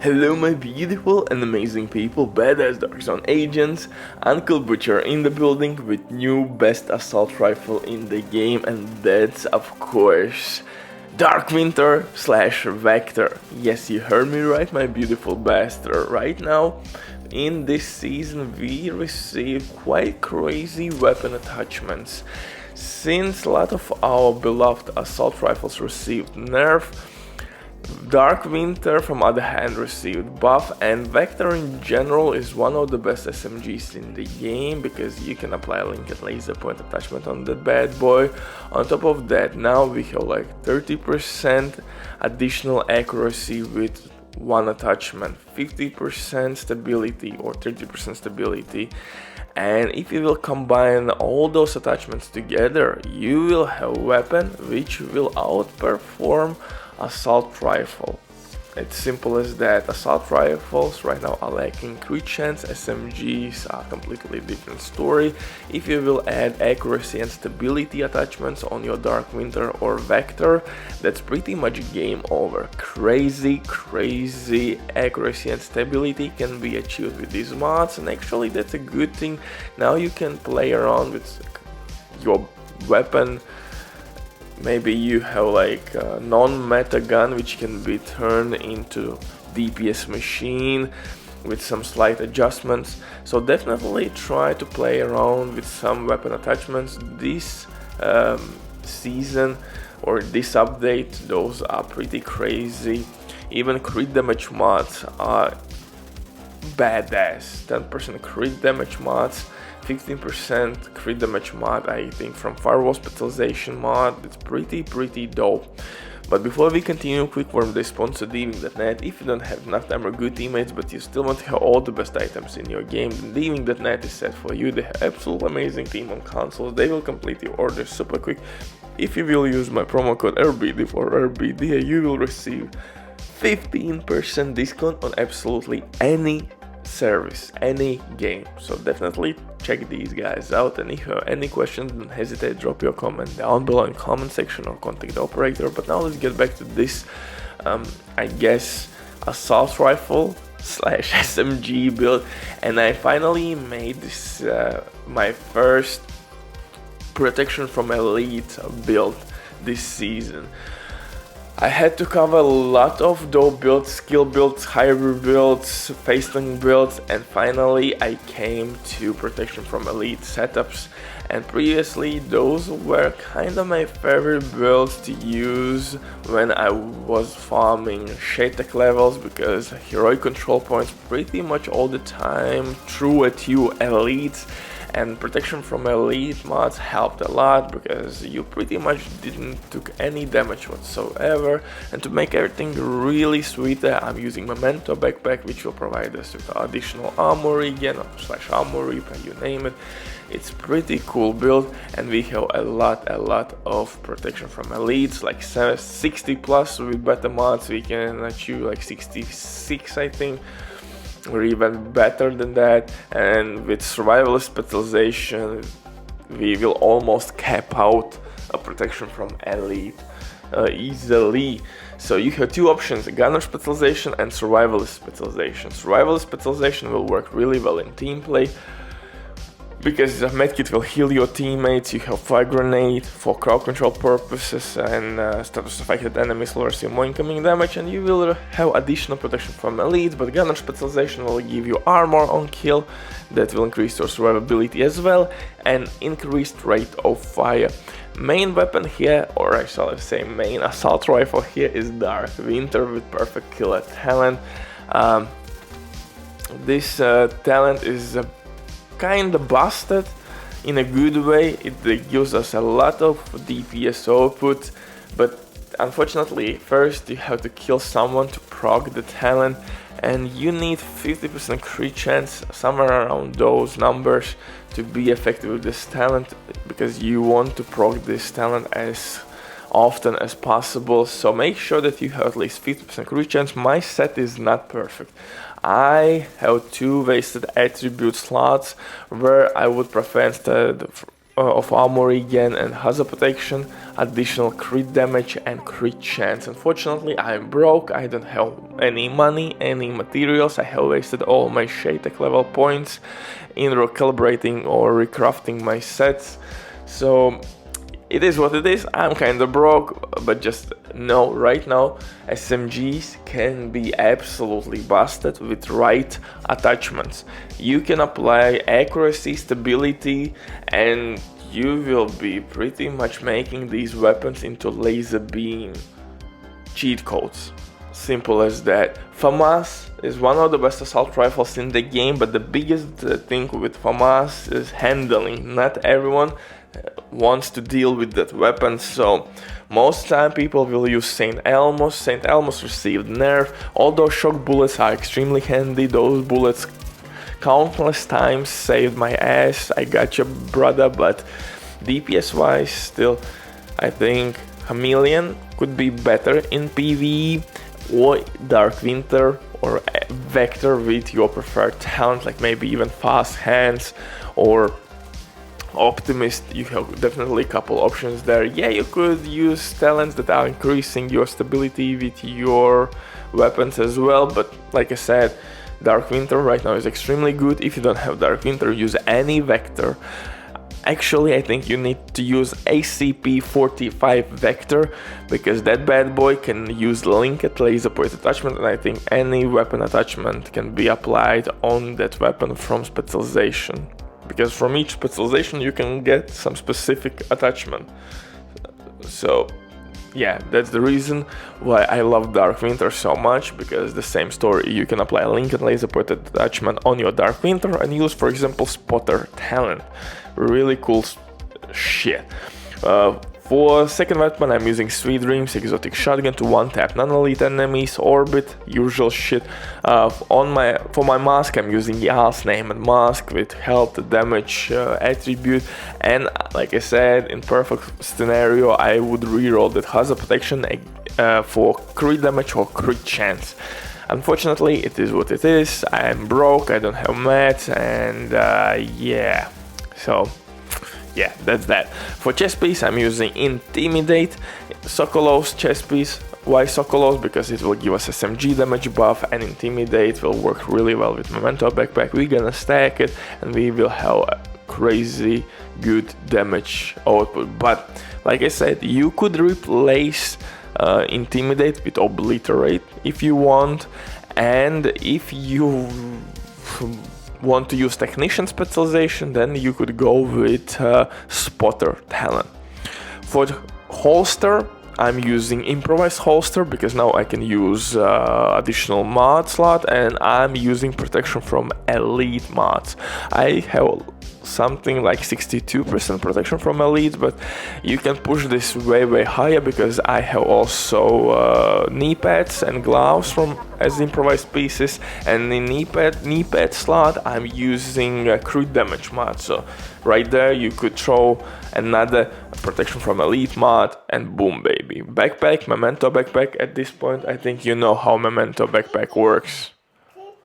Hello my beautiful and amazing people, badass Dark Zone agents, Uncle Butcher in the building with new best assault rifle in the game, and that's of course Dark Winter / Vector. Yes, you heard me right, my beautiful bastard. Right now in this season we receive quite crazy weapon attachments. Since a lot of our beloved assault rifles received nerf, Dark Winter from other hand received buff, and Vector in general is one of the best SMGs in the game because you can apply a linked laser point attachment on that bad boy. On top of that, now we have like 30% additional accuracy with one attachment, 50% stability or 30% stability. And if you will combine all those attachments together, you will have a weapon which will outperform assault rifle. It's simple as that. Assault rifles right now are lacking crit chance, SMGs are completely different story. If you will add accuracy and stability attachments on your Dark Winter or Vector, that's pretty much game over. Crazy accuracy and stability can be achieved with these mods, and actually that's a good thing. Now you can play around with your weapon. Maybe you have like a non-meta gun which can be turned into DPS machine with some slight adjustments. So definitely try to play around with some weapon attachments. This season or this update, those are pretty crazy. Even crit damage mods are badass. 10% crit damage mods, 15% crit damage mod, I think from Firewall Specialization mod. It's pretty dope. But before we continue, quick word they sponsor Diving.net. If you don't have enough time or good teammates, but you still want to have all the best items in your game, then Diving.net is set for you. They have absolutely amazing team on consoles. They will complete your order super quick. If you will use my promo code RBD for RBD, you will receive 15% discount on absolutely any service, any game. So definitely check these guys out, and if you have any questions, don't hesitate, drop your comment down below in comment section or contact the operator. But now let's get back to this I guess assault rifle / SMG build, and I finally made this my first protection from elite build this season. I had to cover a lot of dope builds, skill builds, hybrid builds, face-tank builds, and finally I came to protection from elite setups. And previously those were kinda my favorite builds to use when I was farming shade-tech levels, because heroic control points pretty much all the time threw at you elites. And protection from elite mods helped a lot because you pretty much didn't took any damage whatsoever. And to make everything really sweeter, I'm using Memento backpack, which will provide us with additional armor again, / armory, you name it. It's pretty cool build, and we have a lot of protection from elites, like 60 plus. With better mods we can achieve like 66, I think, or even better than that. And with survival specialization we will almost cap out a protection from elite easily. So you have two options: gunner specialization and survival specialization. Survival specialization will work really well in team play because the medkit will heal your teammates. You have fire grenade for crowd control purposes, and status affected enemies lowers your more incoming damage, and you will have additional protection from elites. But gunner specialization will give you armor on kill that will increase your survivability as well, and increased rate of fire. Main weapon here, or I shall say main assault rifle here, is Dark Winter with perfect killer talent. This talent is kinda busted in a good way. It gives us a lot of DPS output, but unfortunately first you have to kill someone to proc the talent, and you need 50% crit chance, somewhere around those numbers, to be effective with this talent, because you want to proc this talent as often as possible. So make sure that you have at least 50% crit chance. My set is not perfect. I have two wasted attribute slots where I would prefer instead of armor again, and hazard protection, additional crit damage and crit chance. Unfortunately, I'm broke, I don't have any money, any materials. I have wasted all my Shaytech level points in recalibrating or recrafting my sets. So it is what it is. I'm kinda broke, but just know right now SMGs can be absolutely busted with right attachments. You can apply accuracy, stability, and you will be pretty much making these weapons into laser beam cheat codes. Simple as that. FAMAS is one of the best assault rifles in the game, but the biggest thing with FAMAS is handling. Not everyone wants to deal with that weapon, so most time people will use St. Elmo's. St. Elmo's received nerf. Although shock bullets are extremely handy, those bullets countless times saved my ass. I got you, brother, but DPS wise, still I think Chameleon could be better in PvE, or Dark Winter or Vector with your preferred talent, like maybe even Fast Hands or Optimist. You have definitely a couple options there. Yeah, you could use talents that are increasing your stability with your weapons as well, but like I said, Dark Winter right now is extremely good. If you don't have Dark Winter, use any Vector. Actually, I think you need to use ACP-45 Vector, because that bad boy can use linked laser point attachment, and I think any weapon attachment can be applied on that weapon from Specialization, because from each Specialization you can get some specific attachment. So yeah, that's the reason why I love Dark Winter so much, because the same story, you can apply a linked laser point attachment on your Dark Winter and use, for example, Spotter talent. Really cool shit. For second weapon, I'm using Sweet Dreams Exotic Shotgun to one-tap non-elite enemies, Orbit, usual shit. For my mask, I'm using Yal's Name and Mask with health, damage, attribute, and like I said, in perfect scenario, I would reroll that hazard protection for crit damage or crit chance. Unfortunately, it is what it is. I'm broke, I don't have mats, and yeah. So yeah, that's that. For chest piece, I'm using Intimidate, Sokolov's chest piece. Why Sokolov's? Because it will give us SMG damage buff, and Intimidate will work really well with Memento backpack. We're gonna stack it and we will have a crazy good damage output. But like I said, you could replace Intimidate with Obliterate if you want, and if you want to use Technician Specialization, then you could go with Spotter talent. For holster, I'm using Improvised Holster, because now I can use additional mod slot, and I'm using protection from elite mods. I have something like 62% protection from elite, but you can push this way higher, because I have also knee pads and gloves as improvised pieces, and in knee pad slot I'm using crit damage mod. So right there you could throw another protection from elite mod, and boom baby. Backpack, Memento backpack. At this point I think you know how Memento backpack works.